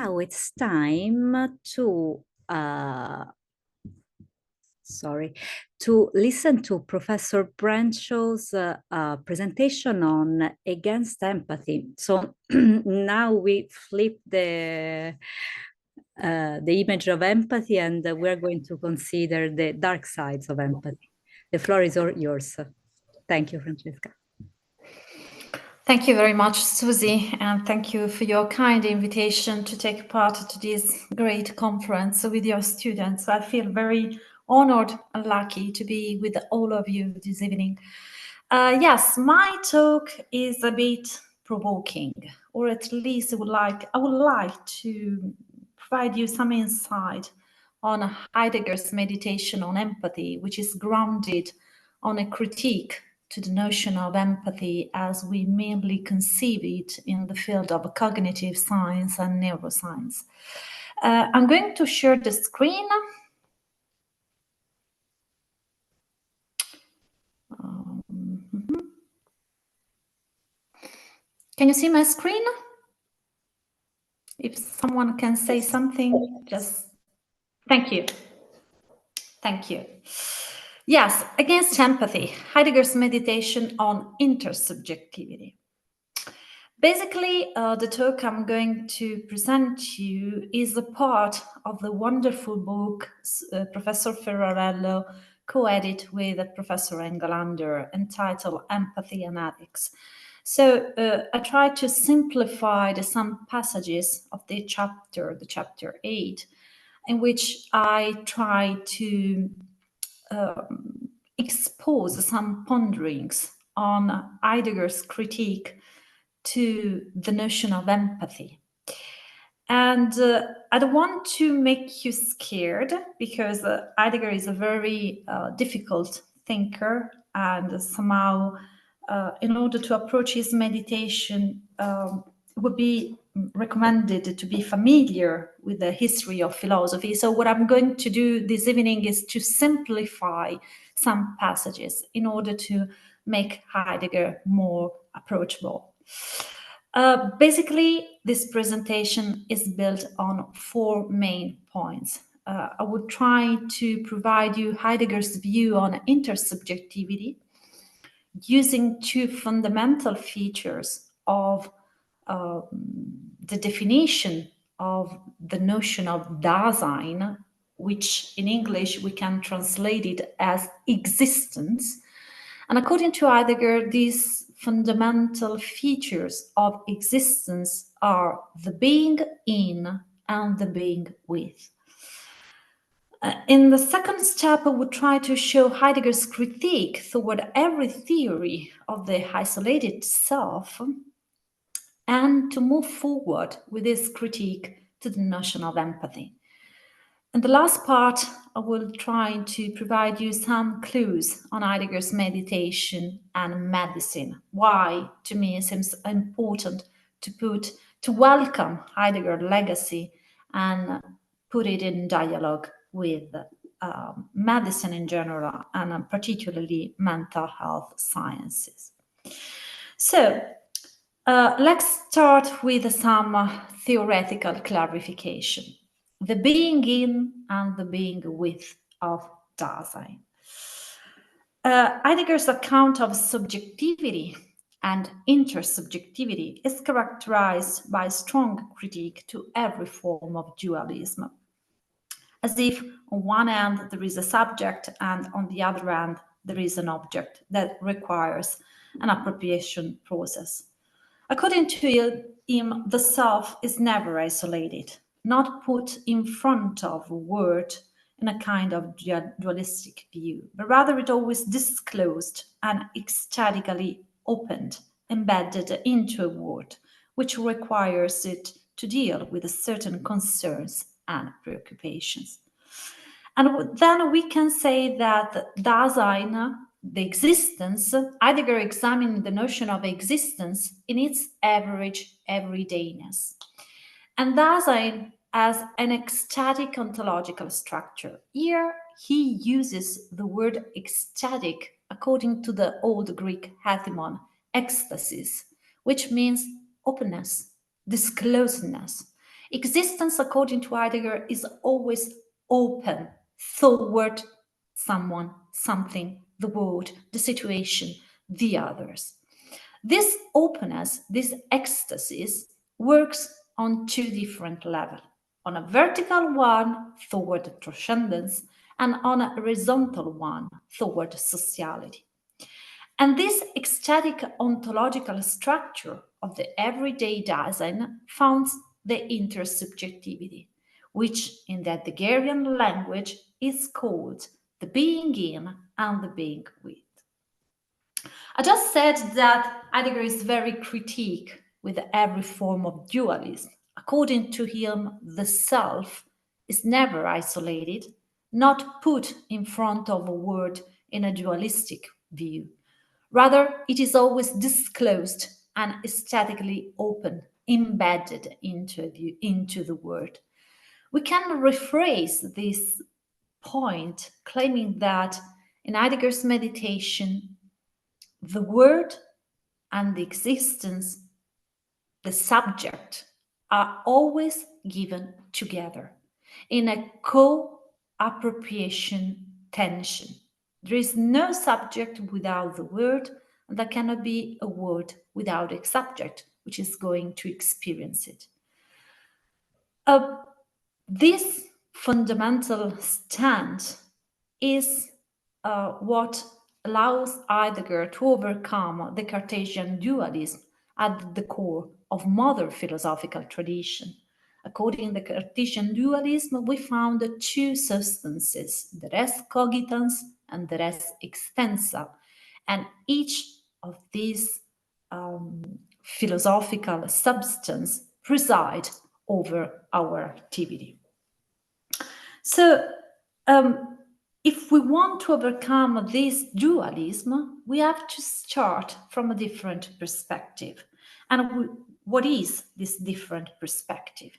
now it's time to listen to Professor Brencio's presentation on against empathy. So now we flip the image of empathy, and we're going to consider the dark sides of empathy. The floor is yours. Thank you, Francesca. Thank you very much, Susie, and thank you for your kind invitation to take part to this great conference with your students. I feel very honored and lucky to be with all of you this evening. Yes, my talk is a bit provoking, or at least I would like to provide you some insight on Heidegger's meditation on empathy, which is grounded on a critique to the notion of empathy as we mainly conceive it in the field of cognitive science and neuroscience. I'm going to share the screen. Can you see my screen? If someone can say something, just thank you. Thank you. Yes, against empathy, Heidegger's meditation on intersubjectivity. Basically, the talk I'm going to present to you is a part of the wonderful book Professor Ferrarello co-edited with Professor Engelander entitled Empathy and Ethics. So I tried to simplify some passages of the chapter 8, in which I try to expose some ponderings on Heidegger's critique to the notion of empathy. And I don't want to make you scared, because Heidegger is a very difficult thinker, and somehow in order to approach his meditation, it would be recommended to be familiar with the history of philosophy. So what I'm going to do this evening is to simplify some passages in order to make Heidegger more approachable. Basically, this presentation is built on 4 main points. I would try to provide you Heidegger's view on intersubjectivity, using 2 fundamental features of the definition of the notion of Dasein, which in English we can translate it as existence. And according to Heidegger, these fundamental features of existence are the being in and the being with. In the second step, I would try to show Heidegger's critique toward every theory of the isolated self, and to move forward with this critique to the notion of empathy. In the last part, I will try to provide you some clues on Heidegger's meditation and medicine. Why, to me, it seems important to welcome Heidegger's legacy and put it in dialogue with medicine in general, and particularly mental health sciences. So let's start with some theoretical clarification. The being in and the being with of Dasein. Heidegger's account of subjectivity and intersubjectivity is characterized by strong critique to every form of dualism, as if on one hand there is a subject and on the other hand there is an object that requires an appropriation process. According to him, the self is never isolated, not put in front of a word in a kind of dualistic view, but rather it always disclosed and ecstatically opened, embedded into a word, which requires it to deal with certain concerns and preoccupations. And then we can say that Dasein, the existence, Heidegger examined the notion of existence in its average everydayness. And Dasein as an ecstatic ontological structure. Here he uses the word ecstatic according to the old Greek ethymon, ecstasis, which means openness, disclosedness. Existence, according to Heidegger, is always open toward someone, something, the world, the situation, the others. This openness, this ecstasis, works on two different levels. On a vertical one toward transcendence, and on a horizontal one toward sociality. And this ecstatic ontological structure of the everyday Dasein founds the intersubjectivity, which in the Heideggerian language is called the being in and the being with. I just said that Heidegger is very critique with every form of dualism. According to him, the self is never isolated, not put in front of a word in a dualistic view. Rather, it is always disclosed and aesthetically open, embedded into the word. We can rephrase this point, claiming that in Heidegger's meditation, the word and the existence, the subject, are always given together in a co-appropriation tension. There is no subject without the word, and there cannot be a word without a subject, which is going to experience it. This fundamental stand is what allows Heidegger to overcome the Cartesian dualism at the core of modern philosophical tradition. According to the Cartesian dualism, we found two substances, the res cogitans and the res extensa, and each of these philosophical substance preside over our activity. So, if we want to overcome this dualism, we have to start from a different perspective. And what is this different perspective?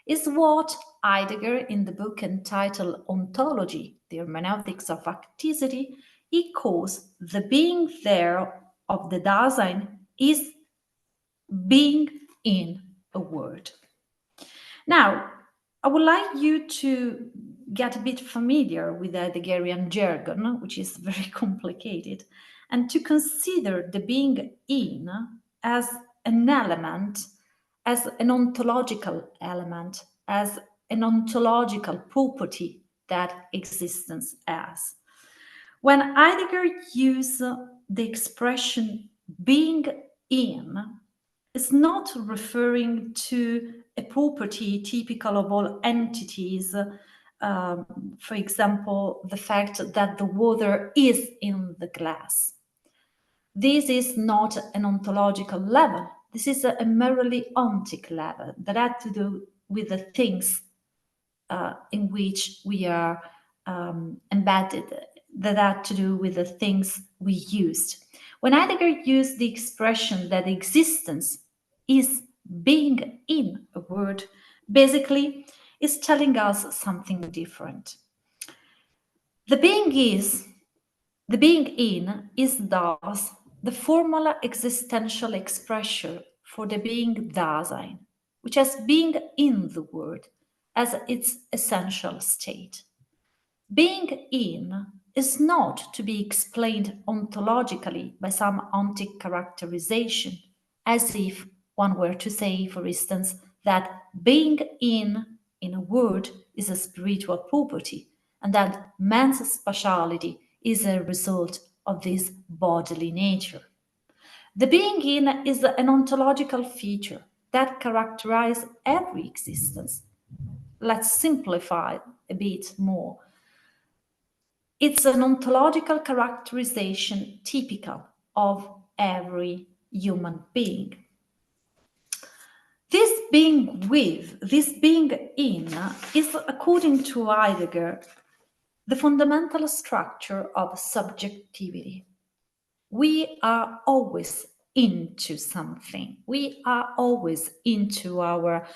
Is what Heidegger, in the book entitled Ontology, the Hermeneutics of Acticity, he calls the being there of the Dasein is being in a word. Now, I would like you to get a bit familiar with the Heideggerian jargon, which is very complicated, and to consider the being in as an element, as an ontological element, as an ontological property that existence has. When Heidegger uses the expression being in, it's not referring to a property typical of all entities, for example, the fact that the water is in the glass. This is not an ontological level. This is a merely ontic level that had to do with the things in which we are embedded, that had to do with the things we used. When Heidegger used the expression that existence is being in a word, basically is telling us something different. The being in is thus the formal existential expression for the being Dasein, which has being in the word as its essential state. Being in is not to be explained ontologically by some ontic characterization, as if one were to say, for instance, that being in a word is a spiritual property, and that man's spatiality is a result of this bodily nature. The being in is an ontological feature that characterizes every existence. Let's simplify a bit more. It's an ontological characterization typical of every human being. This being with, this being in, is, according to Heidegger, the fundamental structure of subjectivity. We are always into something. We are always into our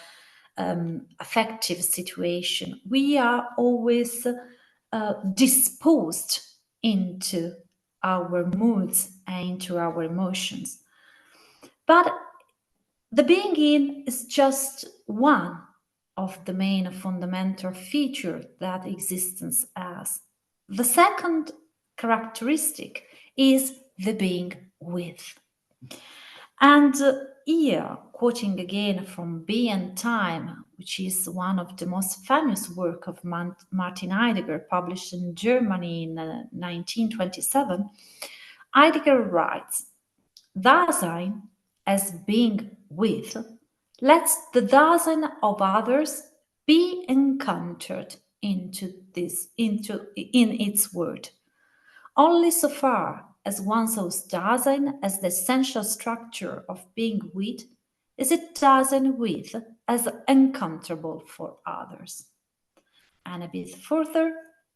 affective situation. We are always disposed into our moods and into our emotions. But the being in is just one of the main fundamental feature that existence has. The second characteristic is the being with. And here, quoting again from Being Time, which is one of the most famous work of Martin Heidegger, published in Germany in 1927, Heidegger writes, Dasein, as being with, lets the Dasein of others be encountered in its word. Only so far as one sees Dasein as the essential structure of being with, is it Dasein with as encounterable for others. And a bit further,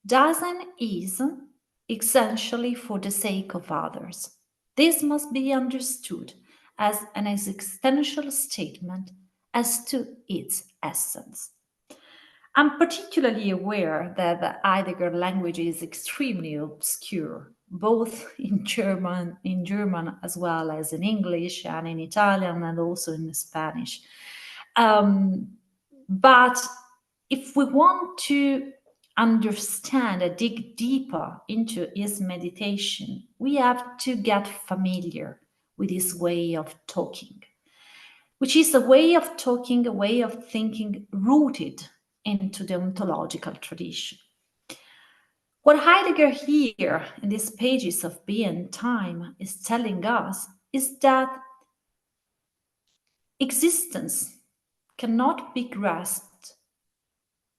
Dasein is essentially for the sake of others. This must be understood as an existential statement as to its essence. I'm particularly aware that the Heidegger language is extremely obscure, both in German as well as in English and in Italian and also in Spanish. But if we want to understand and dig deeper into his meditation, we have to get familiar with his way of talking, which is a way of talking, a way of thinking rooted into the ontological tradition. What Heidegger here in these pages of Being Time is telling us is that existence cannot be grasped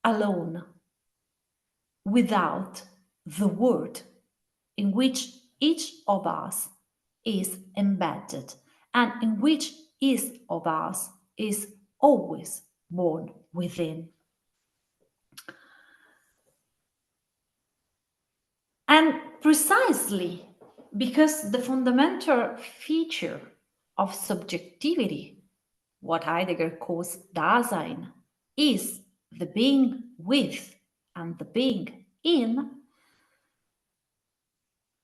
alone without the word in which each of us is embedded and in which each of us is always born within. And precisely because the fundamental feature of subjectivity, what Heidegger calls Dasein, is the being with and the being in,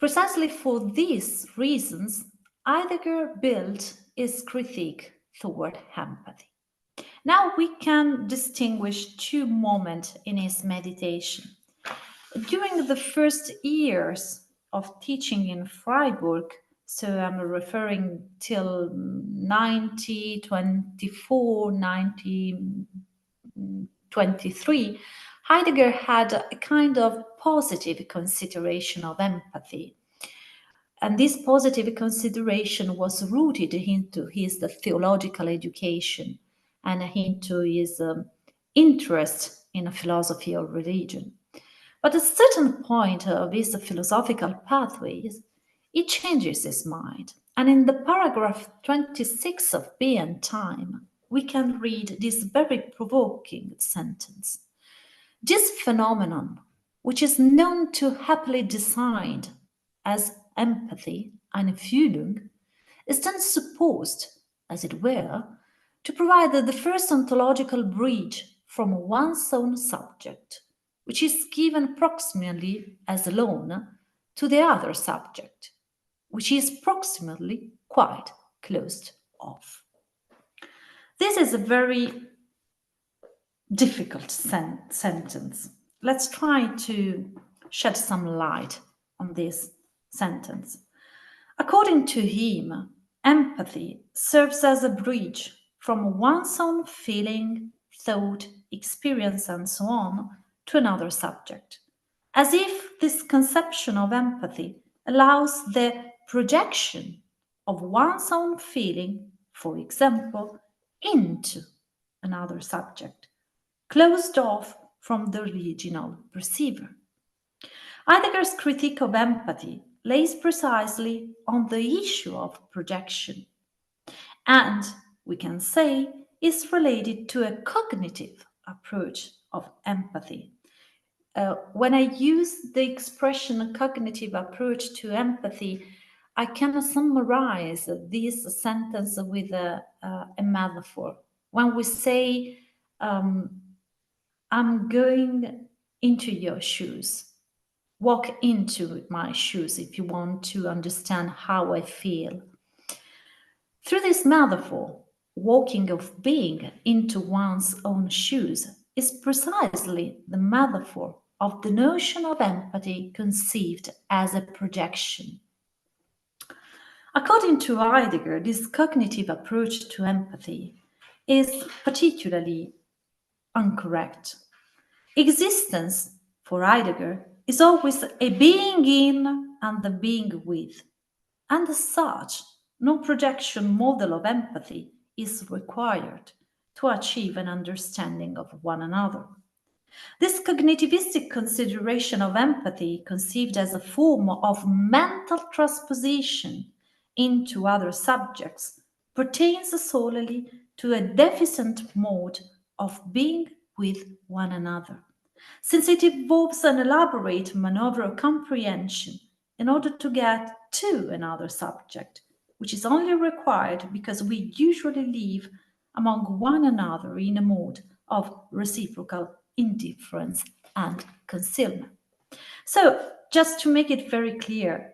precisely for these reasons, Heidegger built his critique toward empathy. Now we can distinguish two moments in his meditation. During the first years of teaching in Freiburg, so I'm referring till 1924, 1923, Heidegger had a kind of positive consideration of empathy. And this positive consideration was rooted into his theological education and into his interest in philosophy or religion. But at a certain point of his philosophical pathways, he changes his mind. And in the paragraph 26 of Being Time, we can read this very provoking sentence. This phenomenon, which is known to happily designed as empathy and Fühlung, is then supposed, as it were, to provide the first ontological bridge from one's own subject, which is given proximally as alone to the other subject, which is proximately quite closed off. This is a very difficult sentence. Let's try to shed some light on this sentence. According to him, empathy serves as a bridge from one's own feeling, thought, experience, and so on to another subject, as if this conception of empathy allows the projection of one's own feeling, for example, into another subject, closed off from the original perceiver. Heidegger's critique of empathy lays precisely on the issue of projection, and we can say is related to a cognitive approach of empathy. When I use the expression cognitive approach to empathy, I can summarize this sentence with a metaphor. When we say, I'm going into your shoes, walk into my shoes if you want to understand how I feel. Through this metaphor, walking of being into one's own shoes is precisely the metaphor of the notion of empathy conceived as a projection. According to Heidegger, this cognitive approach to empathy is particularly incorrect. Existence, for Heidegger, is always a being in and the being with, and as such, no projection model of empathy is required to achieve an understanding of one another. This cognitivistic consideration of empathy, conceived as a form of mental transposition into other subjects, pertains solely to a deficient mode of being with one another, since it involves an elaborate maneuver of comprehension in order to get to another subject, which is only required because we usually live among one another in a mode of reciprocal indifference and concealment. So, just to make it very clear,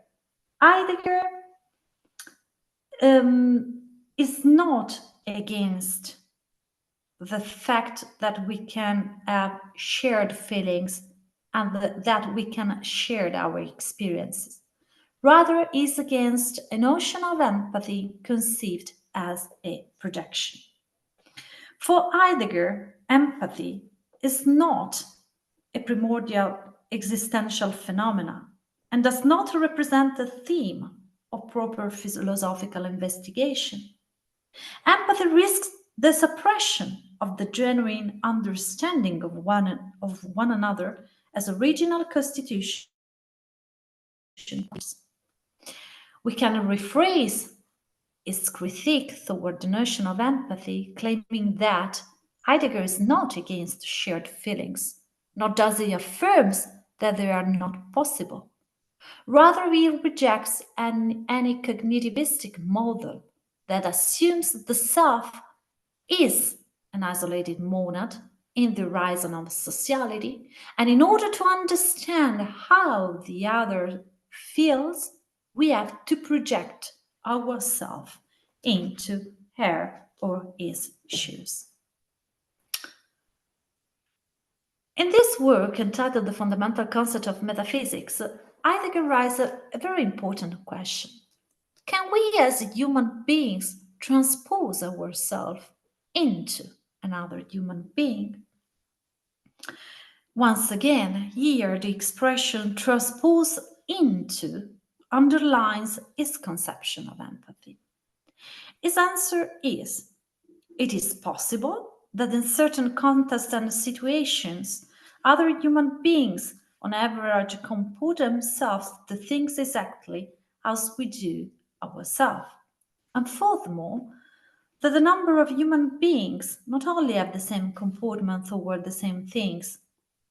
Heidegger is not against the fact that we can have shared feelings and that we can share our experiences. Rather, is against a notion of empathy conceived as a projection. For Heidegger, empathy is not a primordial existential phenomena and does not represent the theme of proper philosophical investigation. Empathy risks the suppression of the genuine understanding of one another as original constitution. We can rephrase its critique toward the notion of empathy, claiming that Heidegger is not against shared feelings, nor does he affirm that they are not possible. Rather, he rejects any cognitivistic model that assumes the self is an isolated monad in the horizon of sociality, and in order to understand how the other feels, we have to project ourselves into her or his shoes. In this work, entitled The Fundamental Concept of Metaphysics, Heidegger raises a very important question. Can we as human beings transpose ourselves into another human being? Once again, here the expression transpose into underlines his conception of empathy. His answer is, it is possible that in certain contexts and situations, other human beings on average compose themselves to things exactly as we do ourselves. And furthermore, that the number of human beings not only have the same comportment toward the same things,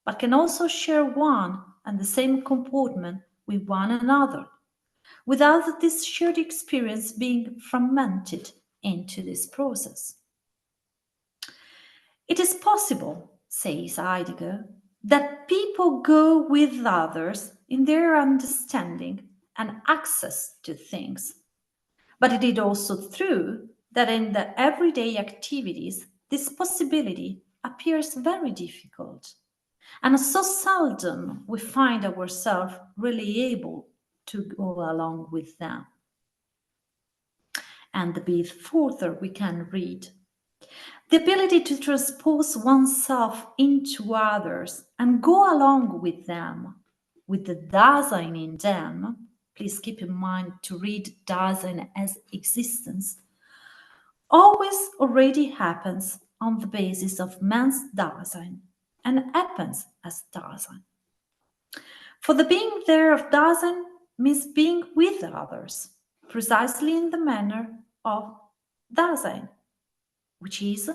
but can also share one and the same comportment with one another, without this shared experience being fragmented into this process. It is possible, says Heidegger, that people go with others in their understanding and access to things. But it is also true that in the everyday activities, this possibility appears very difficult. And so seldom we find ourselves really able to go along with them. And a bit further we can read, the ability to transpose oneself into others and go along with them, with the Dasein in them. Please keep in mind to read Dasein as existence, always already happens on the basis of man's Dasein and happens as Dasein. For the being there of Dasein means being with others, precisely in the manner of Dasein, which is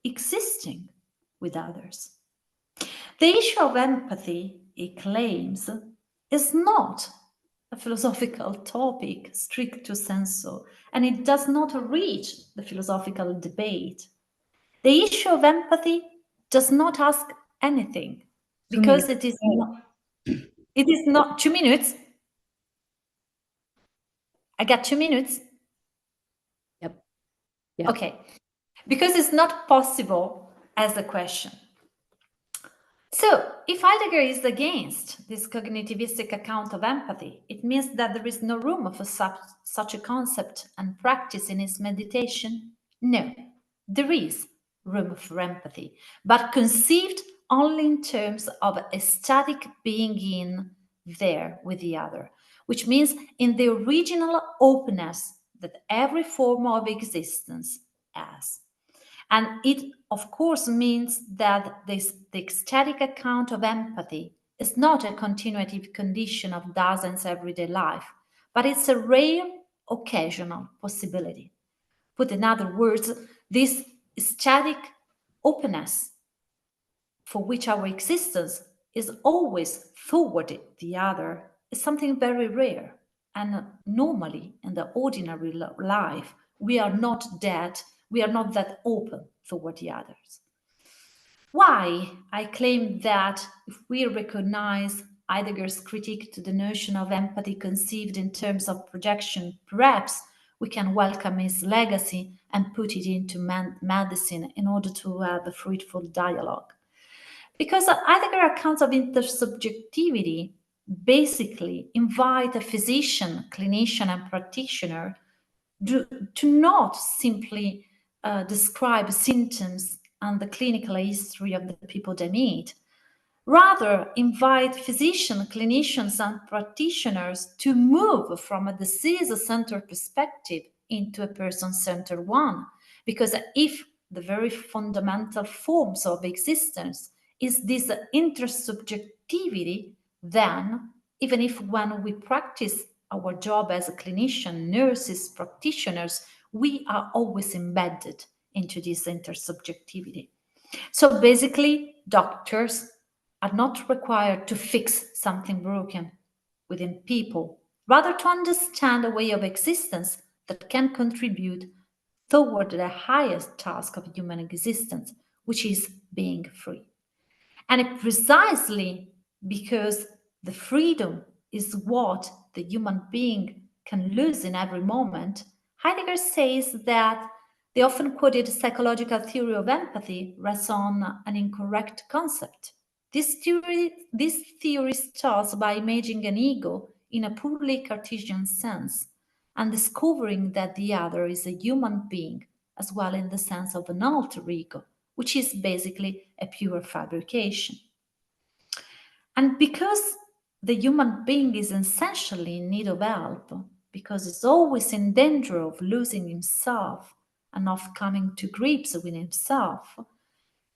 existing with others. The issue of empathy, he claims, is not a philosophical topic stricto sensu, and it does not reach the philosophical debate. The issue of empathy does not ask anything, because it is not 2 minutes. I got 2 minutes. Yep. Yeah. Okay. because it's not possible as a question. So, if Heidegger is against this cognitivistic account of empathy, it means that there is no room for such a concept and practice in his meditation? No, there is room for empathy, but conceived only in terms of a static being in there with the other, which means in the original openness that every form of existence has. And it, of course, means that the ecstatic account of empathy is not a continuative condition of Daseins' everyday life, but it's a rare, occasional possibility. Put in other words, this ecstatic openness for which our existence is always toward the other is something very rare. And normally, in the ordinary life, we are not that open toward the others. Why? I claim that if we recognize Heidegger's critique to the notion of empathy conceived in terms of projection, perhaps we can welcome his legacy and put it into medicine in order to have a fruitful dialogue. Because Heidegger accounts of intersubjectivity basically invite a physician, clinician, and practitioner to not simply describe symptoms and the clinical history of the people they meet. Rather, invite physicians, clinicians, and practitioners to move from a disease-centered perspective into a person-centered one. Because if the very fundamental forms of existence is this intersubjectivity, then even if when we practice our job as a clinician, nurses, practitioners, we are always embedded into this intersubjectivity. So basically, doctors are not required to fix something broken within people, rather to understand a way of existence that can contribute toward the highest task of human existence, which is being free. And precisely because the freedom is what the human being can lose in every moment, Heidegger says that the often quoted psychological theory of empathy rests on an incorrect concept. This theory starts by imagining an ego in a purely Cartesian sense and discovering that the other is a human being, as well in the sense of an alter ego, which is basically a pure fabrication. And because the human being is essentially in need of help, because he's always in danger of losing himself and of coming to grips with himself,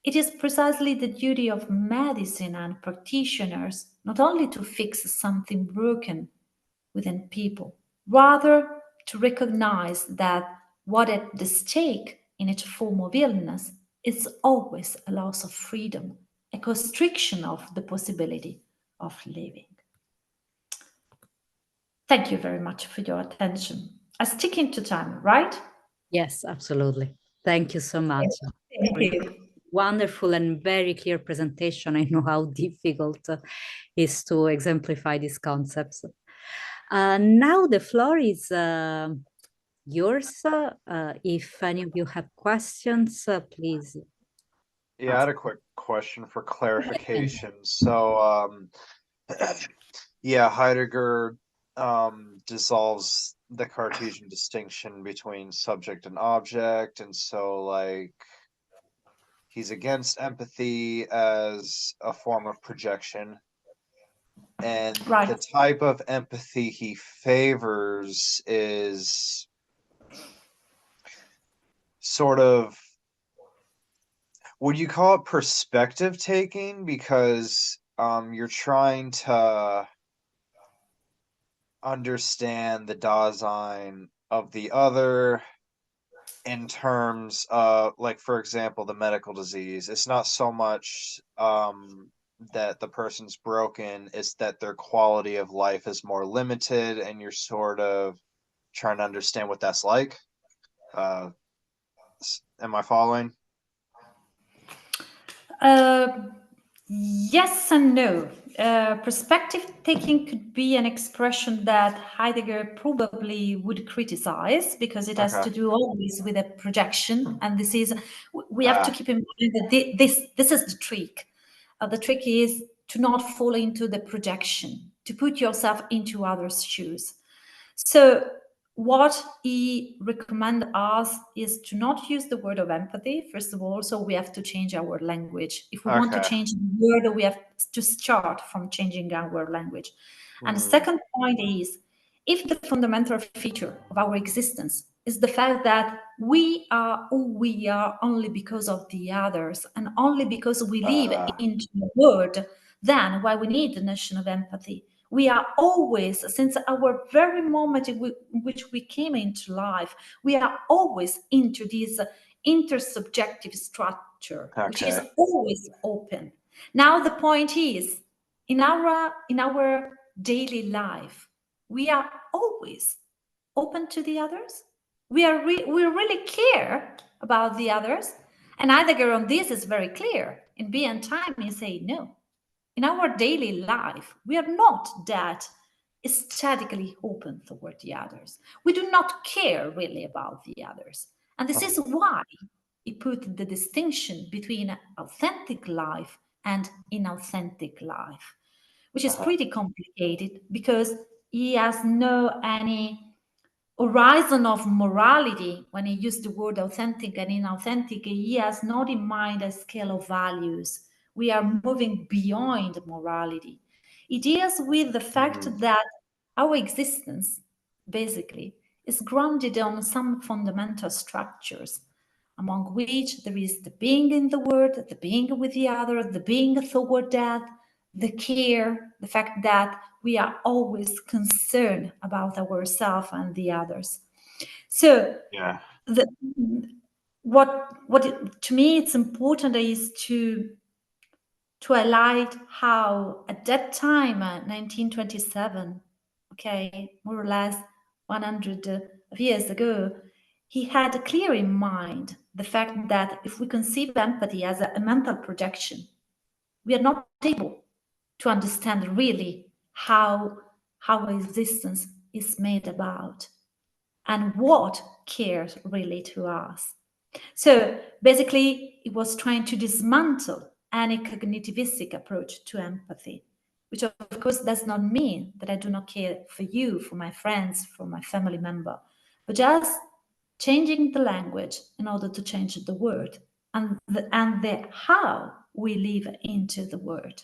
it is precisely the duty of medicine and practitioners not only to fix something broken within people, rather to recognize that what at the stake in each form of illness is always a loss of freedom, a constriction of the possibility of living. Thank you very much for your attention. I'm sticking to time, right? Yes, absolutely. Thank you so much. Thank you. Wonderful and very clear presentation. I know how difficult it is to exemplify these concepts. Now the floor is yours. If any of you have questions, please. Yeah, I had a quick question for clarification. So, yeah, Heidegger dissolves the Cartesian distinction between subject and object, and so like he's against empathy as a form of projection. And Right. the type of empathy he favors is sort of, would you call it perspective taking? Because you're trying to understand the Dasein of the other in terms of, like, for example, the medical disease. It's not so much that the person's broken, it's that their quality of life is more limited, and you're sort of trying to understand what that's like. Am I following? Yes and no. perspective taking could be an expression that Heidegger probably would criticize, because it has to do always with a projection. And this is, we have to keep in mind that this is the trick. The trick is to not fall into the projection, to put yourself into others' shoes. So what he recommends us is to not use the word of empathy, first of all, so we have to change our language. If we want to change the word, we have to start from changing our language. And the second point is, if the fundamental feature of our existence is the fact that we are who we are only because of the others and only because we live into the world, then why we need the notion of empathy? We are always, since our very moment in which we came into life, we are always into this intersubjective structure, which is always open. Now the point is, in our daily life, we are always open to the others. We really care about the others. And Heidegger on this is very clear. In Be and Time, he say no. In our daily life, we are not that aesthetically open toward the others. We do not care really about the others. And this is why he put the distinction between authentic life and inauthentic life, which is pretty complicated, because he has no any horizon of morality. When he used the word authentic and inauthentic, he has not in mind a scale of values. We are moving beyond morality. It deals with the fact that our existence, basically, is grounded on some fundamental structures, among which there is the being in the world, the being with the other, the being toward death, the care, the fact that we are always concerned about ourselves and the others. So to me it's important is to highlight how at that time, 1927, more or less 100 years ago, he had clear in mind the fact that if we conceive empathy as a mental projection, we are not able to understand really how our existence is made about and what cares really to us. So basically, it was trying to dismantle any cognitivistic approach to empathy, which of course does not mean that I do not care for you, for my friends, for my family member, but just changing the language in order to change the word and the how we live into the word.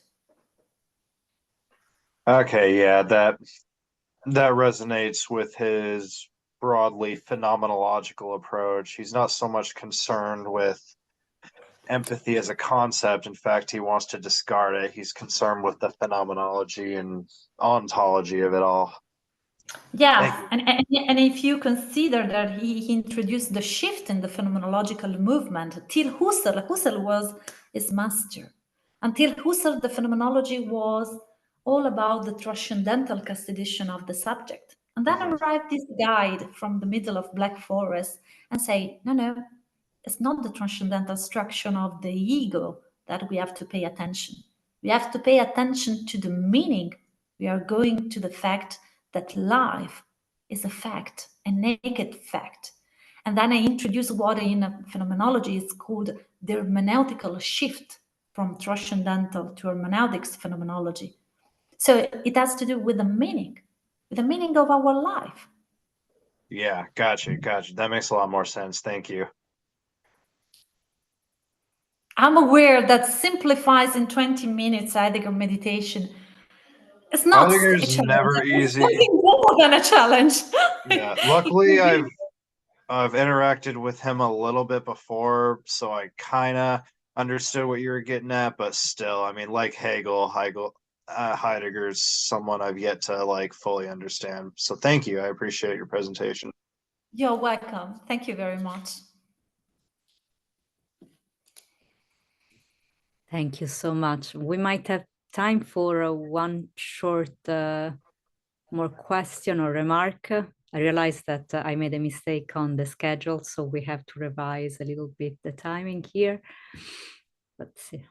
Okay, yeah, that resonates with his broadly phenomenological approach. He's not so much concerned with empathy as a concept. In fact, he wants to discard it. He's concerned with the phenomenology and ontology of it all. Yeah, and if you consider that he introduced the shift in the phenomenological movement, till Husserl was his master. Until Husserl, the phenomenology was all about the transcendental constitution of the subject. And then arrived this guide from the middle of Black Forest and say, no, it's not the transcendental structure of the ego that we have to pay attention. We have to pay attention to the meaning. We are going to the fact that life is a fact, a naked fact. And then I introduce what in phenomenology is called the hermeneutical shift from transcendental to hermeneutics phenomenology. So it has to do with the meaning of our life. Yeah, gotcha. That makes a lot more sense. Thank you. I'm aware that simplifies in 20 minutes Heidegger meditation. It's not Heidegger's a challenge. never easy. It's nothing more than a challenge. Yeah, luckily I've interacted with him a little bit before, so I kind of understood what you were getting at, but still, I mean, like Heidegger's someone I've yet to like fully understand. So thank you. I appreciate your presentation. You're welcome. Thank you very much. Thank you so much. We might have time for one short more question or remark. I realized that I made a mistake on the schedule, so we have to revise a little bit the timing here. Let's see.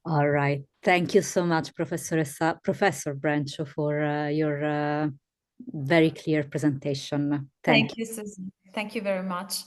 All right. Thank you so much, Professor Brencio, for your very clear presentation. Thank you, Susan. Thank you very much.